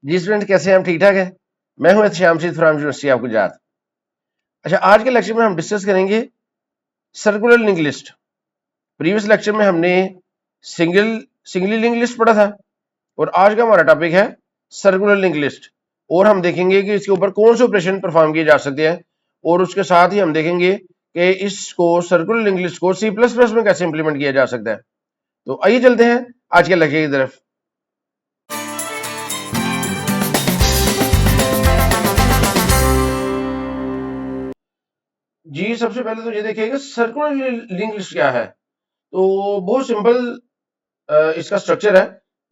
जी student, कैसे हैं हम? ठीक ठाक है। मैं हूं श्यामशीत फ्रॉम यूनिवर्सिटी ऑफ गुजरात। अच्छा, आज के लेक्चर में हम डिस्कस करेंगे circular link list. Previous lecture में हमने सिंगली लिंक लिस्ट पढ़ा था और आज का हमारा टॉपिक है सर्कुलर लिंक लिस्ट। और हम देखेंगे कि इसके ऊपर कौन से ऑपरेशन परफॉर्म किए जा सकते हैं और उसके साथ ही हम देखेंगे कि इसको सर्कुलर लिंक लिस्ट को C++ में कैसे इंप्लीमेंट किया जा सकता है। तो आइए चलते हैं आज के लेक्चर की तरफ। जी, सबसे पहले तो ये देखिए कि सर्कुलर लिंक लिस्ट क्या है। तो बहुत सिंपल इसका स्ट्रक्चर है।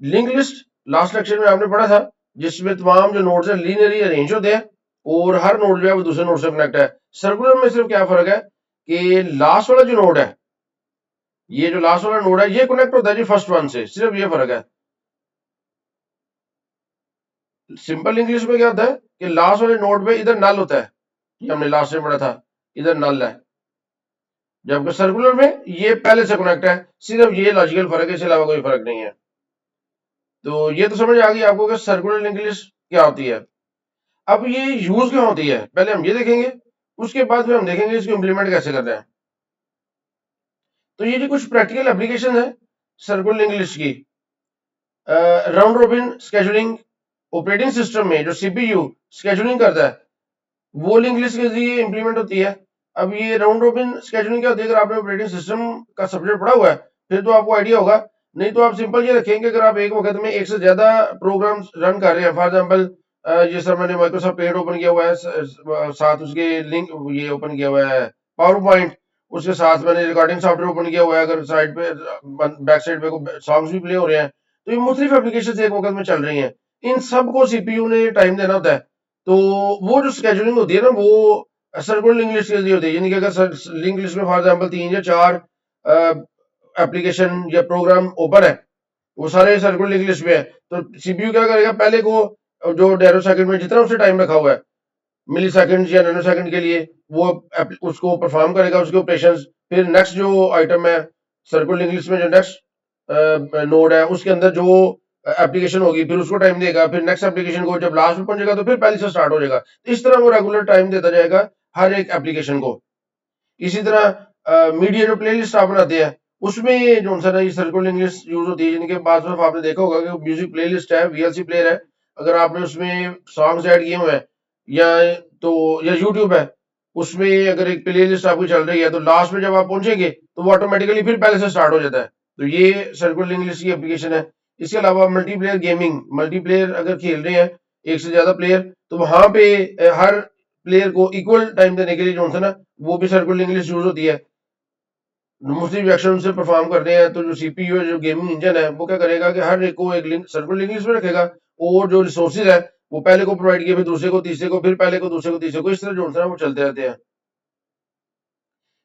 लिंक लिस्ट लास्ट लेक्चर में आपने पढ़ा था, जिसमें तमाम जो नोड्स है लीनियरली अरेंज होते हैं और हर नोड जो है वो दूसरे नोड से कनेक्ट है। सर्कुलर में सिर्फ क्या फर्क है कि लास्ट वाला जो नोड है, ये जो लास्ट वाला नोड है ये कनेक्ट होता है जी फर्स्ट वन से, सिर्फ ये फर्क है। सिंपल इंग्लिश में क्या होता है कि लास्ट वाले नोड पे इधर नल होता है, ये हमने लास्ट में पढ़ा था, इधर नल है। जबकि सर्कुलर में ये पहले से कनेक्ट है, सिर्फ ये लॉजिकल फर्क है, इसके अलावा कोई फर्क नहीं है। तो ये तो समझ आ गई आपको कि सर्कुलर लिंक लिस्ट क्या होती है। अब ये यूज क्यों होती है, पहले हम ये देखेंगे, उसके बाद फिर हम देखेंगे इसको इम्प्लीमेंट कैसे करना है। तो ये जो कुछ प्रैक्टिकल एप्लीकेशन है सर्कुलर लिंक लिस्ट की, round robin scheduling operating system में जो सीपीयू स्केड्यूलिंग करता है, वो लिंक लिस्ट के जरिए इंप्लीमेंट होती है। अब ये राउंड रॉबिन स्केड्यूलिंग क्या होती है, अगर आपने ऑपरेटिंग सिस्टम का सब्जेक्ट पढ़ा हुआ है फिर तो आपको आइडिया होगा, नहीं तो आप सिंपल ये रखेंगे, अगर आप एक वक्त में एक से ज्यादा प्रोग्राम रन कर रहे हैं, फॉर एग्जाम्पल जिस तरह मैंने माइक्रोसॉफ्ट पेंट ओपन किया हुआ है, साथ उसके लिंक ये ओपन किया हुआ है पावर पॉइंट, उसके साथ मैंने रिकॉर्डिंग सॉफ्टवेयर ओपन किया हुआ है, अगर साइड पे बैक साइड पे सॉन्ग्स भी प्ले हो रहे हैं, तो ये मुख्तलिफ एप्लीकेशन एक वक्त में चल रही हैं। इन सबको सीपीयू ने टाइम देना होता है। तो वो जो स्केड्यूलिंग होती है ना, वो सर्कुलर लिंक लिस्ट के लिए होती है। यानी कि अगर लिंक लिस्ट में फॉर एग्जांपल 3 या 4 एप्लीकेशन या प्रोग्राम ओपन है, वो सारे सर्कुलर लिंक लिस्ट में है, तो सीपीयू क्या करेगा, पहले को जो नैनो सेकंड में जितना उसने टाइम रखा हुआ है मिली सेकंड या नैनो सेकंड के लिए, वो उसको परफॉर्म करेगा उसके ऑपरेशंस। फिर नेक्स्ट जो आइटम है सर्कुलर लिंक लिस्ट में, जो नेक्स्ट नोड है उसके अंदर जो एप्लीकेशन होगी फिर उसको टाइम देगा, फिर नेक्स्ट एप्लीकेशन को जब लास्ट में पहुंचेगा तो फिर पहले से स्टार्ट हो जाएगा। इस तरह वो रेगुलर टाइम देता जाएगा हर एक एप्लीकेशन को। इसी तरह मीडिया जो प्लेलिस्ट आप बनाते हैं उसमें जो सा ये सर्कुलर इंग्लिश यूज होती है, जिनके बाद में आपने देखा होगा कि म्यूजिक प्लेलिस्ट है, वीएलसी प्लेयर है, अगर आपने उसमें सॉन्ग्स ऐड किए हुए हैं या तो या यूट्यूब है, उसमें अगर एक प्लेलिस्ट आपकी चल रही है तो लास्ट में जब आप पहुंचेंगे तो वो ऑटोमेटिकली फिर पहले से स्टार्ट हो जाता है। तो ये सर्कुलर इंग्लिश की एप्लीकेशन है। इसके अलावा मल्टीप्लेयर गेमिंग, मल्टीप्लेयर अगर खेल रहे हैं एक से ज्यादा प्लेयर, तो वहां पे हर प्लेयर को इक्वल टाइम देने के लिए जो है ना, वो भी सर्कुलर इंग्लिश यूज होती है। मुख्तलिफ एक्शन से परफॉर्म कर रहे हैं तो जो सीपीयू है, जो गेमिंग इंजन है, वो क्या करेगा कि हर एक को एक लिंक सर्कुलर लिंक लिस्ट में रखेगा, और जो रिसोर्सेज है वो पहले को प्रोवाइड किए, फिर दूसरे को, तीसरे को, फिर पहले को, दूसरे को, तीसरे को, इस तरह जो है ना वो चलते रहते हैं।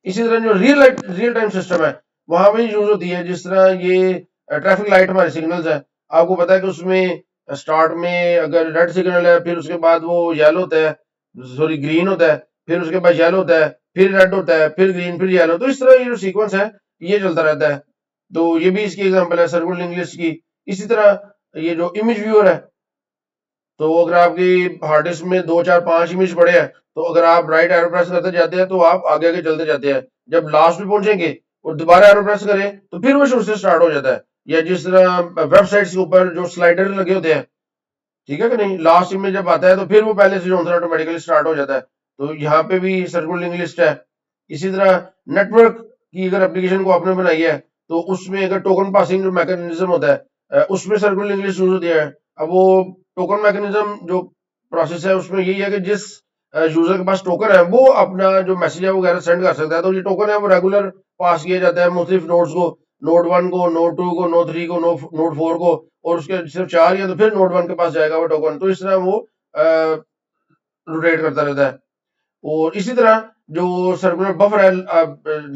इसी तरह जो रियल टाइम सिस्टम है वहां पे यूज होती है, जिस तरह ये ट्रैफिक लाइट हमारे सिग्नल्स है, आपको पता है कि उसमें स्टार्ट में अगर रेड सिग्नल है, फिर उसके बाद वो येलो होता है, सॉरी ग्रीन होता है, फिर उसके बाद येलो होता है, फिर रेड होता है, फिर ग्रीन, फिर येलो। तो इस तरह ये जो सीक्वेंस है ये चलता रहता है। तो ये भी इसकी एग्जांपल है सर्कुलर लिंक लिस्ट की। इसी तरह ये जो इमेज व्यूअर है, तो अगर आपकी हार्ड डिस्क में 2 4 5 इमेज पड़े हैं, तो अगर आप राइट एरो प्रेस करते जाते हैं तो आप आगे आगे चलते जाते हैं, जब लास्ट में पहुंचेंगे और दोबारा एरो प्रेस करें तो फिर वो शुरू से स्टार्ट हो जाता है। या जिस तरह वेबसाइट्स के ऊपर जो स्लाइडर लगे होते हैं, ठीक है कि नहीं, लास्ट में जब आता है तो फिर वो पहले से जो ऑटोमेटिकली स्टार्ट हो जाता है। तो यहाँ पे भी सर्कुलर लिंक लिस्ट है। इसी तरह नेटवर्क की अगर एप्लीकेशन को आपने बनाई है तो उसमें अगर टोकन पासिंग जो मैकेनिज्म होता है, उसमें सर्कुलर लिंक लिस्ट यूज होती है। अब वो टोकन मैकेनिज्म जो प्रोसेस है उसमें यही है कि जिस यूजर के पास टोकन है वो अपना जो मैसेज है वगैरह सेंड कर सकता है। तो ये टोकन है वो रेगुलर पास किया जाता है मुख्तलिफ नोड्स को, नोड 1 को, नोड 2 को, नोड 3 को, नोड 4 को, और उसके सिर्फ 4 ही है तो फिर नोड 1 के पास जाएगा वो टोकन। तो इस तरह वो रोटेट करता रहता है। और इसी तरह जो सर्कुलर बफर है,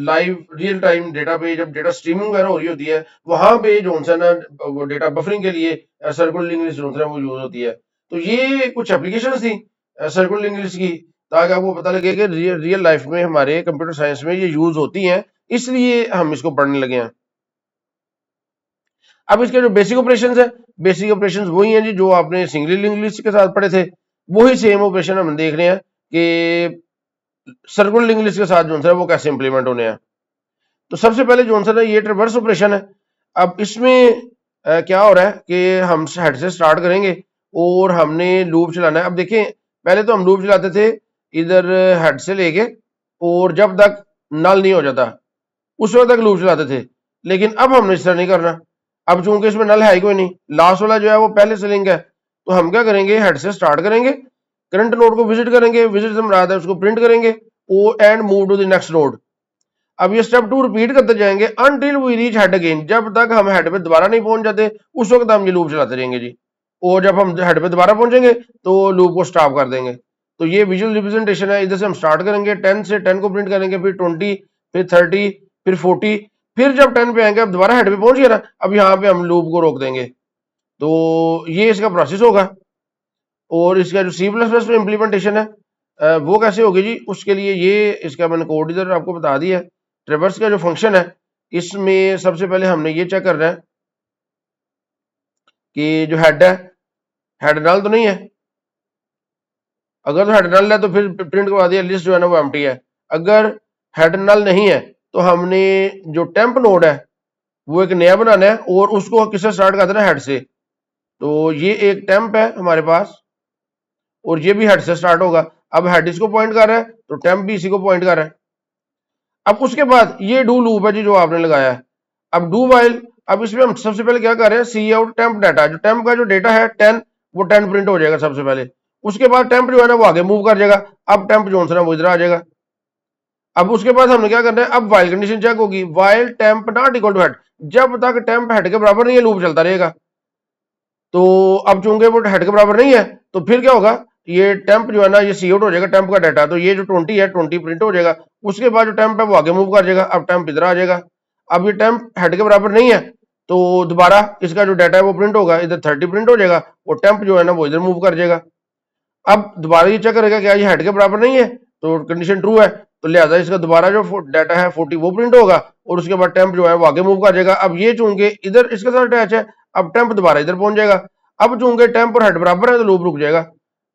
लाइव रियल टाइम डेटा पे जब डेटा स्ट्रीमिंग वगैरह हो रही होती है, वहां पे जो है ना वो डेटा बफरिंग के लिए सर्कुलर लिंक लिस्ट जो है वो यूज होती है। तो ये कुछ एप्लीकेशन थी सर्कुलर लिंक लिस्ट की, ताकि आपको पता लगे कि रियल लाइफ में हमारे कंप्यूटर साइंस में ये यूज होती हैं, इसलिए हम इसको पढ़ने लगे हैं। अब इसके जो बेसिक ऑपरेशन है बेसिक ऑपरेशंस वही हैं जी जो आपने सिंगल लिंक लिस्ट के साथ पढ़े थे, वही सेम ऑपरेशन हम देख रहे हैं कि सर्कुलर लिंक लिस्ट के साथ जो है वो कैसे इंप्लीमेंट होने हैं। तो सबसे पहले जो है ये ट्रिवर्स ऑपरेशन है। अब इसमें क्या हो रहा है कि हम हेड से स्टार्ट करेंगे और हमने लूप चलाना है। अब देखें पहले तो हम लूप चलाते थे इधर हेड से लेके और जब तक नल नहीं हो जाता उस वक्त तक लूप चलाते थे, लेकिन अब हमने इस तरह नहीं करना। अब चूंकि इसमें नल है ही कोई नहीं, लास्ट वाला जो है वो पहले से लिंक है, तो हम क्या करेंगे हेड से स्टार्ट करेंगे, करंट नोड को विजिट करेंगे, विजिट से मुराद है उसको प्रिंट करेंगे ओ and move to the next node. अब ये स्टेप 2 रिपीट करते जाएंगे until we reach head again, जब तक हम हेड पे दोबारा नहीं पहुंच जाते उस वक्त हम ये लूप चलाते रहेंगे जी, और जब हम हेड पे दोबारा पहुंचेंगे तो लूप को स्टॉप कर देंगे। तो ये विजुअल रिप्रेजेंटेशन है। इधर से हम स्टार्ट करेंगे 10 से 10 को प्रिंट करेंगे, फिर 20, फिर 30, फिर 40, फिर जब 10 पे आएंगे अब दोबारा हेड पे पहुंच गया ना, अब यहाँ पे हम लूप को रोक देंगे। तो ये इसका प्रोसेस होगा। और इसका जो सी प्लस प्लस में इम्प्लीमेंटेशन है वो कैसे होगी जी, उसके लिए ये इसका मैंने कोड इधर आपको बता दिया है। ट्रिवर्स का जो फंक्शन है इसमें सबसे पहले हमने ये चेक करना है कि जो हेड है हेड नल तो नहीं है। अगर तो हेड नल है तो फिर प्रिंट करवा दिया लिस्ट जो है ना वो एम्प्टी है। अगर हेड नल नहीं है तो हमने जो टेम्प नोड है वो एक नया बनाना है और उसको किससे स्टार्ट कर देना है, हेड से। तो ये एक टेम्प है हमारे पास और ये भी हेड से स्टार्ट होगा। अब हेड इसको पॉइंट कर रहा है तो टेम्प भी इसी को पॉइंट कर रहा है। अब उसके बाद ये डू लूप है जी जो आपने लगाया है। अब डू वाइल, अब इसमें हम सबसे पहले क्या कर रहे हैं, सी आउट टेम्प डाटा, जो टेम्प का जो डेटा है 10 वो 10 प्रिंट हो जाएगा सबसे पहले। उसके बाद टेम्प जो है ना वो आगे मूव कर जाएगा, अब टेम्प जो है वो इधर आ जाएगा। अब उसके बाद हमने क्या करना है, अब वाइल कंडीशन चेक होगी, while temp not equal to head, जब तक टेम्प हेड के बराबर नहीं है लूप चलता रहेगा। तो अब चूंकि वो हेड के बराबर नहीं है तो फिर क्या होगा, ये टेम्प जो है ना ये सी आउट हो जाएगा टेम्प का डाटा, तो ये जो 20 है 20 प्रिंट हो जाएगा। उसके बाद जो टेम्प है वो आगे मूव कर जाएगा, अब टेम्प इधर आ जाएगा। अब ये टेम्प हेड के बराबर नहीं है तो दोबारा इसका जो डाटा है वो प्रिंट होगा, इधर 30 प्रिंट हो जाएगा, और टेम्प जो है ना वो इधर मूव कर जाएगा। अब दोबारा ये चेक करेगा क्या ये हेड के बराबर नहीं है, तो कंडीशन ट्रू है, तो लिहाजा इसका दोबारा जो डाटा है 40 वो प्रिंट होगा, और उसके बाद टेम्प जो है वो आगे मूव कर जाएगा। अब ये चूंकि इधर इसके साथ अटैच है, अब टेम्प दोबारा इधर पहुंच जाएगा। अब चूंकि टेम्प और हेड बराबर है तो लूप रुक जाएगा,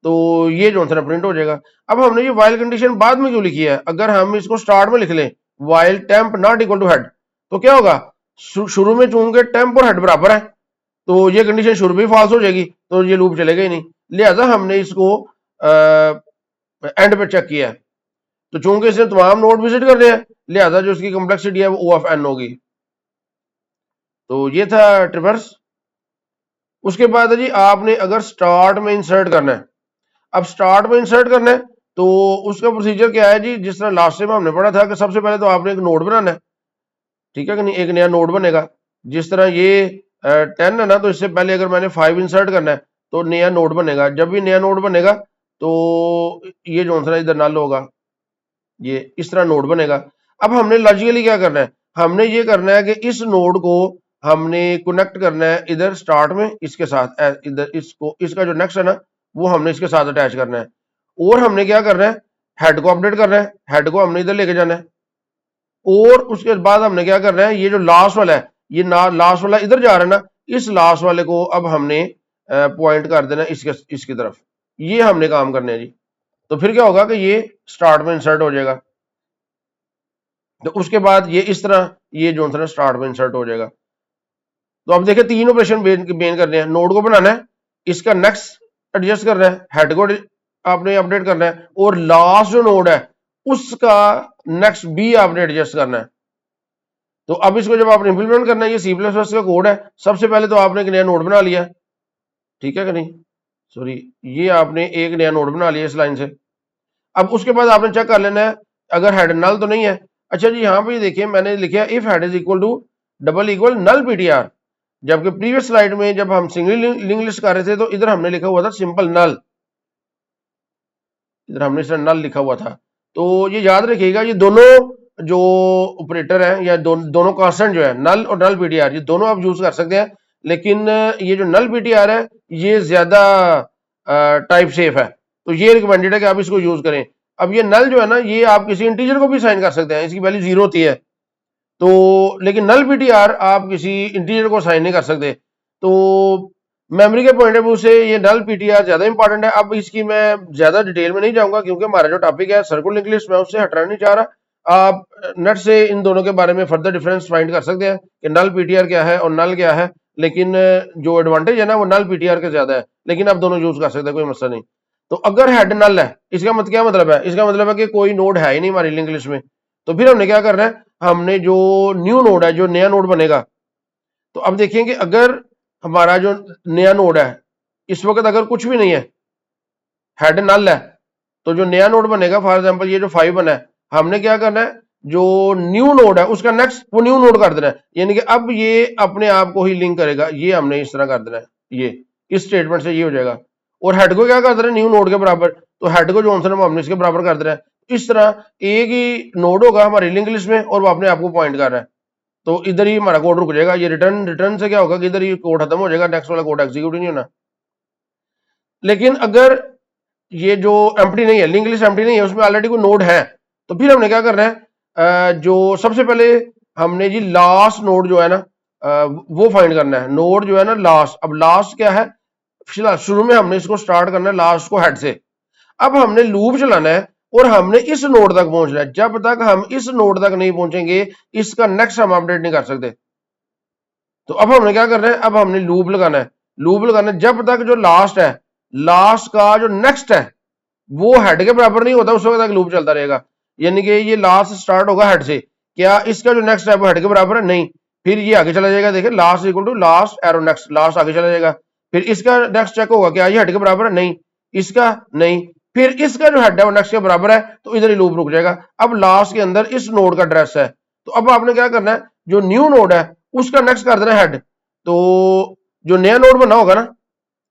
तो ये जो है प्रिंट हो जाएगा। अब हमने ये वाइल कंडीशन बाद में क्यों लिखी है, अगर हम इसको स्टार्ट में लिख लें while temp not equal to head, तो क्या होगा, शुरू में चूंकि टेम्प और हेड बराबर है तो ये कंडीशन शुरू में फॉल्स हो जाएगी, तो ये लूप चलेगा ही नहीं। लिहाजा हमने इसको एंड पे चेक किया है। तो चूंकि इसने तमाम नोड विजिट कर रहे हैं लिहाजा जो इसकी कॉम्प्लेक्सिटी है वो ओ ऑफ एन होगी। तो ये था ट्रिवर्स। उसके बाद है जी आपने अगर स्टार्ट में इंसर्ट करना है, अब स्टार्ट में इंसर्ट करना है तो उसका प्रोसीजर क्या है जी, जिस तरह लास्ट में हमने पढ़ा था कि सबसे पहले तो आपने एक नोड बनाना है, ठीक है कि नहीं, एक नया नोड बनेगा। जिस तरह ये 10 है ना, तो इससे पहले अगर मैंने 5 इंसर्ट करना है तो नया नोड बनेगा। जब भी नया नोड बनेगा तो ये जो है इधर नल होगा, ये इस तरह नोड बनेगा। अब हमने लॉजिकली क्या करना है, हमने ये करना है कि इस नोड को हमने कनेक्ट करना है इधर स्टार्ट में इसके साथ, इधर इसको इसका जो नेक्स्ट है ना वो हमने इसके साथ अटैच करना है। और हमने क्या करना है, हेड को अपडेट करना है, हेड को हमने इधर लेके जाना है। और उसके बाद हमने क्या करना है, ये जो लास्ट वाला है ये ना लास्ट वाला इधर जा रहा है ना, इस लास्ट वाले को अब हमने पॉइंट कर देना इसके इसकी तरफ। ये हमने काम करना है जी। तो फिर क्या होगा कि ये स्टार्ट में इंसर्ट हो जाएगा, तो उसके बाद ये इस तरह ये जो है स्टार्ट में इंसर्ट हो जाएगा। तो अब देखिए 3 ऑपरेशन बेन करने हैं, नोड को बनाना है, इसका नेक्स्ट एडजस्ट करना है, हेड को आपने अपडेट करना है, और लास्ट जो नोड है उसका नेक्स्ट भी आपने एडजस्ट करना है। तो अब इसको जब आपने इंप्लीमेंट करना है, ये सी प्लस प्लस का कोड है। सबसे पहले तो आपने एक नया नोड बना लिया, ठीक है कि नहीं, सॉरी, ये आपने एक नया नोड बना लिया इस लाइन से। अब उसके बाद आपने चेक कर लेना है अगर हेड नल तो नहीं है। अच्छा जी, यहाँ पे देखिए मैंने लिखा if head is equal to double equal null PTR, जबकि प्रीवियस स्लाइड में जब हम सिंगल लिंक लिस्ट कर रहे थे तो इधर हमने लिखा हुआ था सिंपल नल, इधर हमने इस नल लिखा हुआ था। तो ये याद रखिएगा, ये दोनों जो ऑपरेटर है या दोनों कांस्टेंट जो है नल और नल पीटीआर, ये दोनों आप यूज कर सकते हैं, लेकिन ये जो नल पीटीआर है ये ज्यादा टाइप सेफ है, तो ये रिकमेंडेड है कि आप इसको यूज करें। अब ये नल जो है ना ये आप किसी इंटीजर को भी साइन कर सकते हैं, इसकी वैल्यू 0 होती है, तो लेकिन नल पीटीआर आप किसी इंटीजर को साइन नहीं कर सकते। तो मेमोरी के पॉइंट ऑफ व्यू से ये नल पीटीआर ज्यादा इंपॉर्टेंट है। अब इसकी मैं ज्यादा डिटेल में नहीं जाऊंगा क्योंकि हमारा जो टॉपिक है सर्कुलर लिंक लिस्ट, मैं उससे हटना नहीं चाह रहा। आप नेट से इन दोनों के बारे में फर्दर डिफरेंस फाइंड कर सकते हैं कि नल पीटीआर क्या है और नल क्या है, लेकिन जो एडवांटेज है ना वो नल पीटीआर के ज्यादा है, लेकिन आप दोनों यूज कर सकते हैं, कोई मसला नहीं। तो अगर हेड नल है, इसका मतलब क्या मतलब है, इसका मतलब है कि कोई नोड है ही नहीं हमारी लिंक लिस्ट में, तो फिर हमने क्या करना है, हमने जो न्यू नोड है, जो नया नोड बनेगा, तो अब देखिए कि अगर हमारा जो नया नोड है इस वक्त अगर कुछ भी नहीं है, हेड नल है, तो जो नया नोड बनेगा, फॉर एग्जांपल ये जो 5 बना है, हमने क्या करना है, जो न्यू नोड है उसका नेक्स्ट वो न्यू नोड कर देना है, यानी कि अब ये अपने आप को ही लिंक करेगा, ये हमने इस तरह कर देना है, ये इस स्टेटमेंट से ये हो जाएगा। और हेड को क्या कर देना है, न्यू नोड के बराबर, तो हेड को जो आंसर है हमने इसके बराबर कर देना है। इस तरह एक ही नोड होगा हमारी लिंक लिस्ट में और वो अपने आप को पॉइंट कर रहा है, तो इधर ही हमारा कोड रुक जाएगा। ये रिटर्न रिटर्न से क्या होगा कि इधर ही कोड खत्म हो जाएगा, नेक्स्ट वाला कोड एग्जीक्यूट ही नहीं होना। लेकिन अगर ये जो एम्प्टी नहीं है, लिंक लिस्ट एम्प्टी नहीं है, उसमें ऑलरेडी कोई नोड है, तो फिर हमने क्या करना है, जो सबसे पहले हमने जी लास्ट नोड जो है ना, वो फाइंड करना है, नोड जो है ना लास्ट। अब लास्ट क्या है, फिलहाल शुरू में हमने इसको स्टार्ट करना है लास्ट को हेड से। अब हमने लूप चलाना है और हमने इस नोड तक पहुंचना है, जब तक हम इस नोड तक नहीं पहुंचेंगे इसका नेक्स्ट हम अपडेट नहीं कर सकते। तो अब हमने क्या करना है, अब हमने लूप लगाना है, लूप लगाना है जब तक जो लास्ट है, लास्ट का जो नेक्स्ट है वो हेड के बराबर नहीं होता, उस वक्त तक लूप चलता रहेगा। यानी कि ये लास्ट स्टार्ट होगा हेड से, क्या इसका जो नेक्स्ट है वो हेड के बराबर है, नहीं, फिर ये आगे चला जाएगा, देखिए last equal to last arrow next, last आगे चला जाएगा। फिर इसका नेक्स्ट चेक होगा, क्या ये हेड के बराबर है, नहीं, इसका नहीं, फिर इसका जो हेड है वो नेक्स्ट के बराबर है, तो इधर ही लूप रुक जाएगा। अब लास्ट के अंदर इस नोड का एड्रेस है, तो अब आपने क्या करना है, जो न्यू नोड है उसका नेक्स्ट कर देना हेड। तो जो नया नोड बना होगा ना,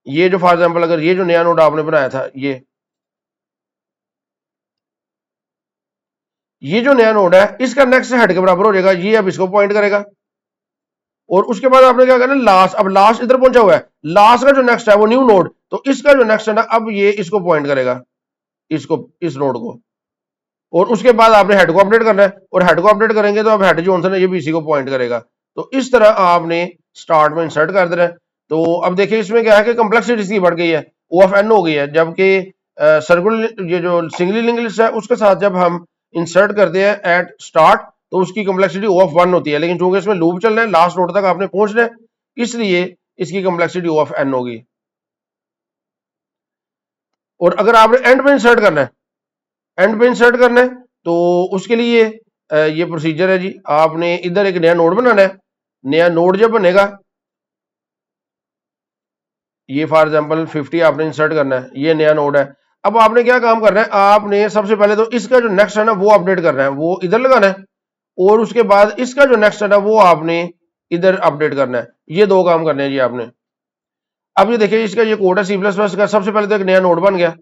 ये जो फॉर एग्जाम्पल अगर ये जो नया नोड आपने बनाया था, ये जो नया नोड है इसका नेक्स्ट हेड के बराबर हो जाएगा, ये अब इसको पॉइंट करेगा। और उसके बाद आपने क्या करना, लास्ट, अब लास्ट इधर पहुंचा हुआ है, लास्ट का जो नेक्स्ट है वो न्यू नोड, तो इसका जो नेक्स्ट है ना, अब ये इसको पॉइंट करेगा, इसको, इस नोड को। और उसके बाद आपने हेड को अपडेट करना है, और हेड को अपडेट करेंगे तो अब हेड जो आंसर है ये भी इसी को पॉइंट करेगा। तो इस तरह आपने स्टार्ट में इंसर्ट कर देना है। तो अब देखिए इसमें क्या है कि कम्प्लेक्सिटी इसकी बढ़ गई है, ओ ऑफ एन हो गई है, जबकि सर्कुलर ये जो सिंगली लिंक लिस्ट है उसके साथ जब हम इंसर्ट करते हैं एट स्टार्ट तो उसकी कम्प्लेक्सिटी ओ ऑफ 1 होती है, लेकिन चूंकि इसमें लूप चल रहा है, लास्ट नोड तक आपने पहुंचना है, इसलिए इसकी कम्प्लेक्सिटी ओ ऑफ एन होगी। और अगर आपने एंड में इंसर्ट करना है, एंड पे इंसर्ट करना है, तो उसके लिए ये प्रोसीजर है जी, आपने इधर एक नया नोड बनाना है, नया नोड जब बनेगा, ये फॉर एग्जांपल 50 आपने इंसर्ट करना है, ये नया नोड है। अब आपने क्या काम करना है, आपने सबसे पहले तो इसका जो नेक्स्ट है ना वो अपडेट करना है, वो इधर लगाना है, और उसके बाद इसका जो नेक्स्ट है ना वो आपने इधर अपडेट करना है, ये दो काम करने हैं जी आपने। अब ये देखिए इसका ये कोड है सी प्लस प्लस का, सबसे पहले तो एक नया नोड बन गया,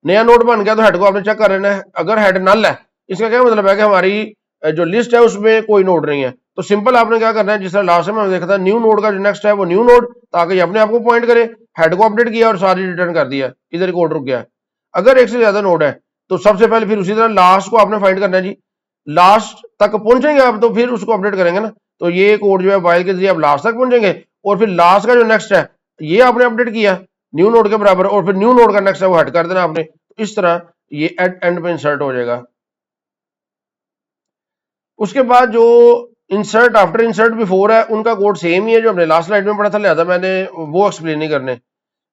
नया नोड बन गया तो हेड को आपने चेक कर लेना है, अगर हेड नल है इसका क्या मतलब है कि हमारी जो लिस्ट है उसमें कोई नोड नहीं है। तो सिंपल आपने क्या करना है, जिस तरह लास्ट में हमने देखा था, न्यू नोड का जो नेक्स्ट है वो न्यू नोड, ताकि ये अपने आप को पॉइंट करे, हेड को अपडेट किया और सारी रिटर्न कर दिया, इधर कोड रुक गया। अगर एक से ज्यादा नोड है तो सबसे पहले फिर उसी तरह लास्ट को आपने फाइंड करना है जी, लास्ट तक पहुंचेंगे आप तो फिर उसको अपडेट करेंगे ना, तो ये कोड जो है वाइल के जरिए आप लास्ट तक पहुंचेंगे, और फिर लास्ट का जो नेक्स्ट है ये आपने अपडेट किया न्यू नोड के बराबर, और फिर न्यू नोड का नेक्स्ट है वो हट कर देना आपने, इस तरह ये एंड पे इंसर्ट हो जाएगा। उसके बाद जो इंसर्ट आफ्टर इंसर्ट बिफोर है उनका कोड सेम ही है जो हमने लास्ट स्लाइड में पढ़ा था, लिहाजा मैंने वो एक्सप्लेन नहीं करने।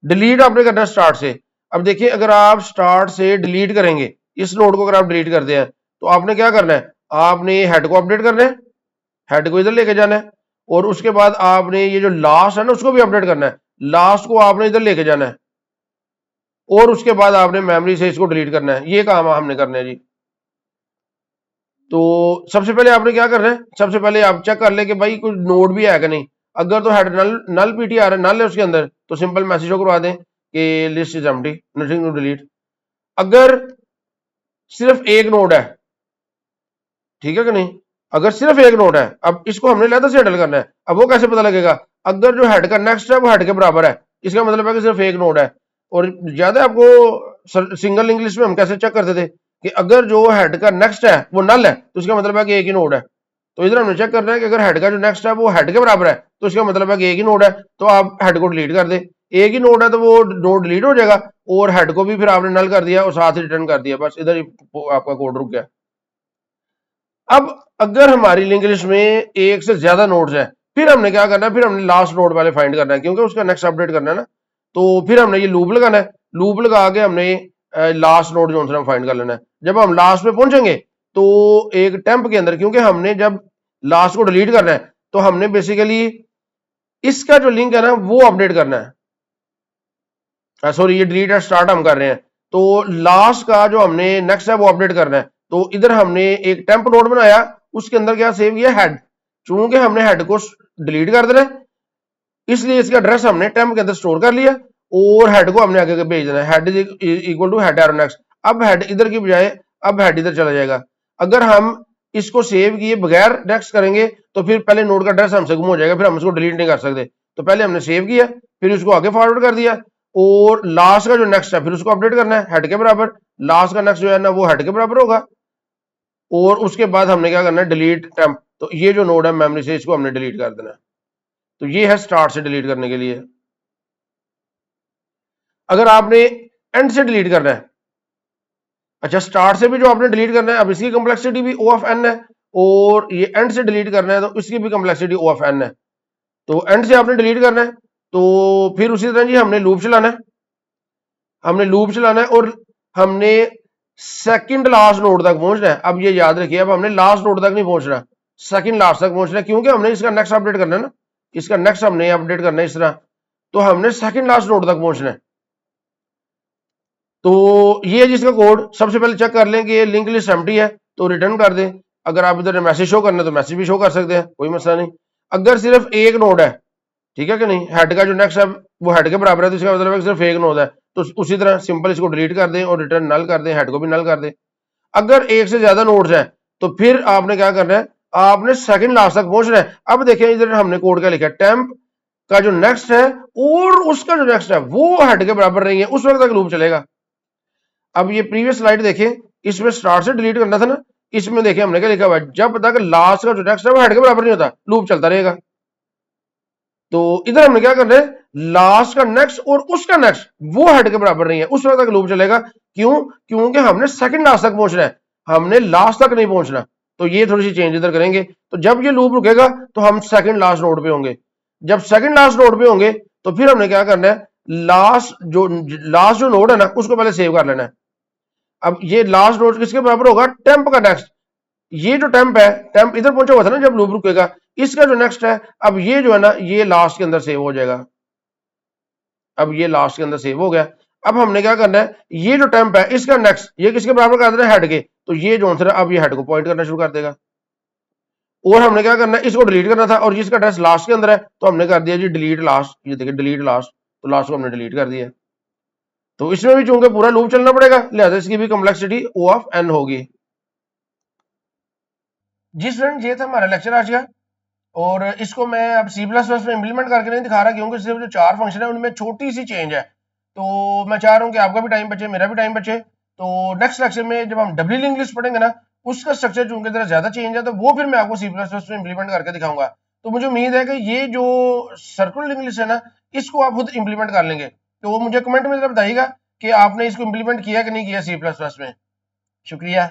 डिलीट आपने करना है स्टार्ट से। अब देखिए अगर आप स्टार्ट से डिलीट करेंगे, इस नोड को अगर आप डिलीट करते हैं तो आपने क्या करना है, आपने हेड को अपडेट करना है, हेड को इधर लेके जाना है, और उसके बाद आपने ये जो लास्ट है ना उसको भी अपडेट करना है, लास्ट को आपने इधर लेके जाना है, और उसके बाद आपने मेमोरी से इसको डिलीट करना है, ये काम हमने करना है जी। तो सबसे पहले आपने क्या करना है, सबसे पहले आप चेक कर ले कि भाई कोई नोड भी है कि नहीं, अगर तो हेड नल नल पीटी आ रहा है, नल है उसके अंदर, तो सिंपल मैसेज को करवा दें कि list is empty, nothing to delete. अगर सिर्फ एक नोड है, ठीक है कि नहीं, अगर सिर्फ एक नोड है, अब इसको हमने लेटर से हैंडल करना है, अब वो कैसे पता लगेगा, अगर जो हेड का नेक्स्ट है वो हेड के बराबर है, इसका मतलब है कि सिर्फ एक नोड है। और ज्यादा आपको सिंगल इंग्लिश में हम कैसे चेक करते थे कि अगर जो हेड का नेक्स्ट है वो नल है तो इसका मतलब है कि एक ही नोड है, तो इधर हमने चेक करना है कि अगर हेड का जो नेक्स्ट है वो हेड के बराबर है तो इसका मतलब है कि एक ही नोड है, तो आप हेड को डिलीट कर दे, एक ही नोड है तो वो नोड डिलीट हो जाएगा, और हेड को भी फिर आपने नल कर दिया और साथ ही रिटर्न कर दिया, बस इधर ही आपका कोड रुक गया। अब अगर हमारी लिंक लिस्ट में एक से ज्यादा नोड्स है, फिर हमने क्या करना है, फिर हमने लास्ट नोड वाले फाइंड करना है, क्योंकि उसका नेक्स्ट अपडेट करना है ना। तो फिर हमने ये लूप लगाना है, लूप लगा के हमने लास्ट नोड जो हम फाइंड कर लेना है। जब हम लास्ट पे पहुंचेंगे तो एक टेम्प के अंदर, क्योंकि हमने जब लास्ट को डिलीट करना है तो हमने बेसिकली इसका जो लिंक है ना वो अपडेट करना है। सॉरी, ये डिलीट एट स्टार्ट हम कर रहे हैं, तो लास्ट का जो हमने नेक्स्ट है वो अपडेट करना है। तो इधर हमने एक टेम्प नोड बनाया, उसके अंदर क्या सेव किया, हेड। चूंकि हमने हेड को डिलीट कर देना है, इसलिए इसका एड्रेस हमने टेम्प के अंदर स्टोर कर लिया, और हेड को हमने आगे भेज देना है, head is equal to head arrow next. अब हेड इधर की बजाय अब हेड इधर चला जाएगा। अगर हम इसको सेव किए बगैर नेक्स्ट करेंगे तो फिर पहले नोड का एड्रेस हमसे गुम हो जाएगा, फिर हम इसको डिलीट नहीं कर सकते। तो पहले हमने सेव किया, फिर उसको आगे फॉरवर्ड कर दिया, और लास्ट का जो नेक्स्ट है फिर उसको अपडेट करना है हेड के बराबर। लास्ट का नेक्स्ट जो है ना वो हेड के बराबर होगा, और उसके बाद हमने क्या करना है, डिलीट टेम्प। तो ये जो नोड है मेमोरी से, इसको हमने डिलीट कर देना है। तो ये है स्टार्ट से डिलीट करने के लिए। अगर आपने एंड से डिलीट करना है, अच्छा स्टार्ट से भी जो आपने डिलीट करना है, अब इसकी कम्प्लेक्सिटी भी O ऑफ n है, और ये एंड से डिलीट करना है तो इसकी भी कम्प्लेक्सिटी O ऑफ n है। तो एंड से आपने डिलीट करना है, तो फिर उसी तरह जी हमने लूप चलाना है, हमने लूप चलाना है, और हमने सेकंड लास्ट नोड तक पहुंचना है। अब ये याद रखिए, अब हमने लास्ट नोड तक नहीं पहुंचना, सेकंड लास्ट तक पहुंचना है, क्योंकि हमने इसका नेक्स्ट अपडेट करना है ना, इसका नेक्स्ट हमने अपडेट करना है इस तरह। तो हमने सेकंड लास्ट नोड तक पहुंचना है। तो ये जिसका कोड सबसे पहले चेक कर लें कि लिंक लिस्ट एम्प्टी है तो रिटर्न कर दें। अगर आप इधर मैसेज शो करना है तो मैसेज भी शो कर सकते हैं, कोई मसला नहीं। अगर सिर्फ एक नोड है, ठीक है कि नहीं, हेड का जो नेक्स्ट है वो हेड के बराबर है, तो इसका मतलब है सिर्फ एक नोड है, तो उसी तरह सिंपल इसको डिलीट कर दें और रिटर्न नल कर दें, हेड को भी नल कर दें। अगर एक से ज्यादा नोड्स हैं तो फिर आपने क्या करना है, आपने सेकंड लास्ट तक पहुंचना है। अब देखें इधर हमने कोड क्या लिखा है, टेम्प का जो नेक्स्ट है और उसका जो नेक्स्ट है वो हेड के बराबर नहीं है, उस वक्त तक लूप चलेगा। अब ये प्रीवियस स्लाइड देखें, इसमें स्टार्ट से डिलीट करना था ना, इसमें देखें हमने क्या लिखा हुआ है, जब तक लास्ट का जो नेक्स्ट है वो हेड के बराबर नहीं होता लूप चलता रहेगा। तो इधर हमने क्या करना है, लास्ट का नेक्स्ट और उसका नेक्स्ट वो हेड के बराबर नहीं है, उस वक्त तक लूप चलेगा। क्यों? क्योंकि हमने सेकंड लास्ट तक पहुंचना है, हमने लास्ट तक नहीं पहुंचना। तो ये थोड़ी सी चेंज इधर करेंगे, तो जब ये लूप रुकेगा तो हम सेकंड लास्ट नोड पे होंगे। जब सेकंड लास्ट नोड पे होंगे तो फिर हमने क्या करना है, लास्ट जो नोड है ना उसको पहले सेव कर लेना है। अब ये लास्ट नोड किसके बराबर होगा, टेम्प का नेक्स्ट। ये जो टेम्प है, टेम्प इधर पहुंचा हुआ था ना जब लूप रुकेगा, इसका जो नेक्स्ट है, अब ये जो है ना ये लास्ट के अंदर सेव हो जाएगा। अब ये लास्ट के अंदर सेव हो गया। अब हमने क्या करना है, ये जो टेम्प है इसका नेक्स्ट ये किसके बराबर कर देना है, हेड के। तो ये जो आंसर है अब ये हेड को पॉइंट करना शुरू कर देगा। और हमने क्या करना है, इसको डिलीट करना था, और जिसका एड्रेस लास्ट के अंदर है तो हमने कर दिया जी डिलीट लास्ट। ये देखिए डिलीट लास्ट, तो लास्ट को हमने डिलीट कर दिया। तो इसमें भी चूंकि पूरा लूप चलना पड़ेगा, लिहाजा इसकी भी कम्प्लेक्सिटी O ऑफ n होगी। जी स्टूडेंट, ये था हमारा लेक्चर आज का, और इसको मैं अब C++ में इम्प्लीमेंट करके नहीं दिखा रहा, क्योंकि सिर्फ जो 4 फंक्शन है उनमें छोटी सी चेंज है। तो मैं चाह रहा हूँ कि आपका भी टाइम बचे, मेरा भी टाइम बचे। तो नेक्स्ट लेक्चर में जब हम डब्ल्यू लिंक लिस्ट पढ़ेंगे ना, उसका स्ट्रक्चर चूंकि जरा ज्यादा चेंज है, तो वो फिर मैं आपको C++ में इम्प्लीमेंट करके दिखाऊंगा। तो मुझे उम्मीद है कि ये जो सर्कुलर लिंक लिस्ट है ना, इसको आप खुद इम्प्लीमेंट कर लेंगे। तो मुझे कमेंट में जरा बताइएगा कि आपने इसको इम्प्लीमेंट किया कि नहीं किया C++ में। शुक्रिया।